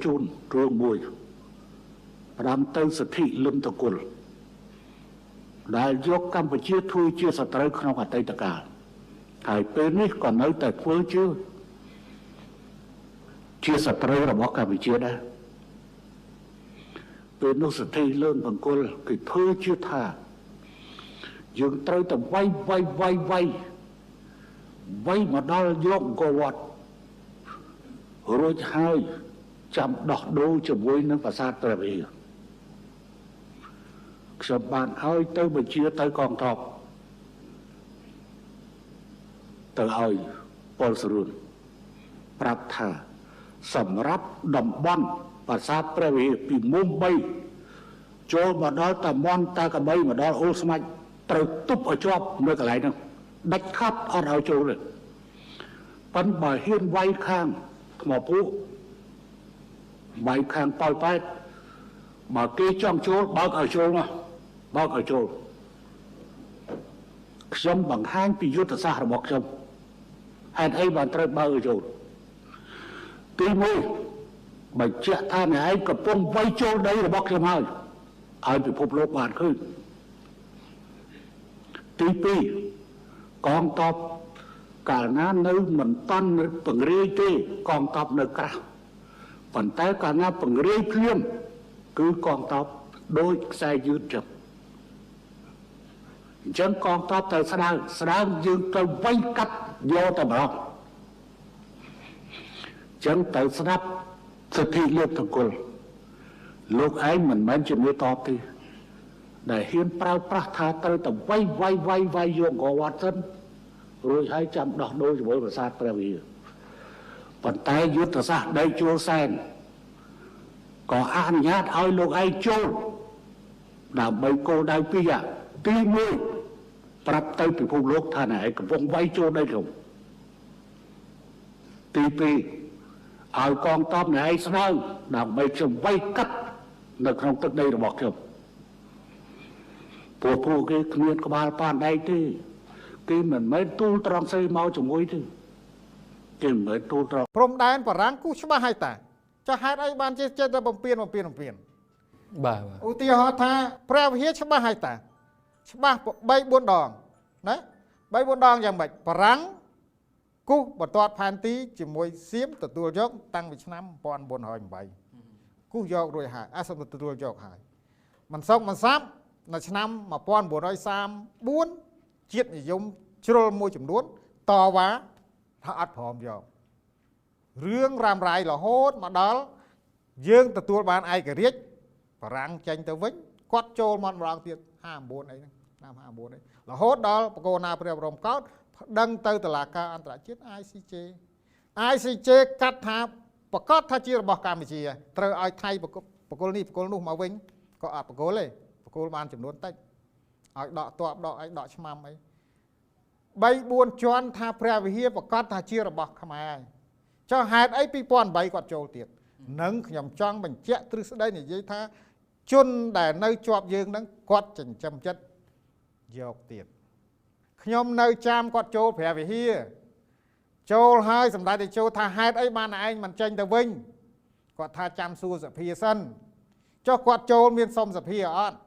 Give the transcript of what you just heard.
ជូនរឿងមួយផ្ដាំទៅសិទ្ធិលំតគុលដែលយកកម្ពុជាធ្វើជាសត្រូវក្នុងអតីតកាលហើយពេលនេះក៏នៅតែធ្វើជាសត្រូវរបស់កម្ពុជាដែរពេលនោះសិទ្ធិលំតគុលគេធ្វើជាថាយើងត្រូវតែវាយមកដល់យកអង្គរវត្តរួចហើយចាំដោះដូរជាមួយនឹងប្រាសាទព្រះវិហារខ្ញុំបានឲ្យទៅបញ្ជាទៅកងទ័ពទៅឲ្យពលសរួនប្រាប់ថាសម្រាប់តំបន់ប្រាសាទព្រះវិហារពីមុំ3ចូលមកដល់តាមន់តាកបីមកដល់អូលស្មាច់ត្រូវទប់ឲ្យជាប់នៅកន្លែងហ្នឹងដាច់ខាត់អត់ឲ្យចូលទេប៉ុន្តែបើហ៊ានវាយខាងថ្មពួកវាយខាងប៉ោយប៉ែតបើគេចង់ចូលបើកឲ្យចូលមកបើកឲ្យចូលខ្ញុំបង្ហាញពីយុទ្ធសាស្ត្ររបស់ខ្ញុំហេតុអីបានត្រូវបើកឲ្យចូលទី1បញ្ជាក់ថាអ្នកឯងកំពុងវាយចូលដីរបស់ខ្ញុំហើយឲ្យពិភពលោកបានឃើញទី2កងទ័ពកាលណានៅមិនតាន់ពង្រាយទេកងទ័ពនៅក្រៅប៉ុន្តែកាលណាពង្រាយភ្លាមគឺកងទ័ពដូចខ្សែយឺតចឹងអញ្ចឹងកងទ័ពត្រូវស្ដើងយើងត្រូវវាយកាត់យកតែម្ដងអញ្ចឹងត្រូវស្ដាប់សិទ្ធិលើកតង្គល់លោកឯងមិនមែនជាមេតបទេដែលហ៊ានប្រើប្រាស់ថាត្រូវតែវាយយកអង្គរវត្តសិនរួចហើយចាំដោះដូរជាមួយប្រាសាទព្រះវិហារប៉ុន្តែយុទ្ធសាស្ត្រដីជួលសែនក៏អនុញ្ញាតឲ្យលោកឯងចូលដើម្បីគោលដៅពីរទី1ប្រាប់ទៅពិភពលោកថាអ្នកឯងកំពុងវាយចូលដីខ្ញុំទី2ឲ្យកងទ័ពអ្នកឯងស្នើដើម្បីខ្ញុំវាយកាត់នៅក្នុងទឹកដីរបស់ខ្ញុំពួកគេគ្មានក្បាលប៉ានដែកទេគេមិនមែនទូលត្រង់ស្អីមកជាមួយទេគេមិនមែនទូលត្រង់ព្រំដែនបារាំងគូច្បាស់ហើយតាចុះហេតុអីបានជាចិត្តតែបំពេញបាទឧទាហរណ៍ថាព្រះវិហារច្បាស់ហើយតាច្បាស់3 4ដងណា3 4ដងយ៉ាងម៉េចបារាំងគូបន្ទាត់ផែនទីជាមួយសៀមទទួលយកតាំងពីឆ្នាំ1408គូយករួចហើយអសមទទួលយកហើយមិនសោកមិនសាប់នៅឆ្នាំ1934ជាតិនិយមជ្រុលមួយចំនួនតវ៉ាថាអត់ព្រមយករឿងរ៉ាំរ៉ៃរហូតមកដល់យើងទទួលបានឯករាជ្យបារាំងចេញទៅវិញគាត់ចូលមកម្ដងទៀត59អីហ្នឹងឆ្នាំ59អីរហូតដល់បកគោណាព្រះបរមកោដ្ឋប្តឹងទៅតុលាការអន្តរជាតិ ICJ កាត់ថាប្រកាសថាជារបស់កម្ពុជាត្រូវឲ្យថៃបកគលនេះបកគលនោះមកវិញក៏អត់បកគលទេបកគលបានចំនួនតិចឲ្យដកទ័ពដកអីដកឆ្មាំអី3 4ជាន់ថាព្រះវិហារប្រកាសថាជារបស់ខ្មែរចុះហេតុអី2008គាត់ចូលទៀតនឹងខ្ញុំចង់បញ្ជាក់ទ្រឹស្ដីនិយាយថាជនដែលនៅជាប់យើងនឹងគាត់ចិញ្ចឹមចិត្តយកទៀតខ្ញុំនៅចាំគាត់ចូលព្រះវិហារចូលហើយសម្ដេចតេជោថាហេតុអីបានឯងមិនចេញទៅវិញគាត់ថាចាំសួរសភាសិនចុះគាត់ចូលមានសុំសភាអត់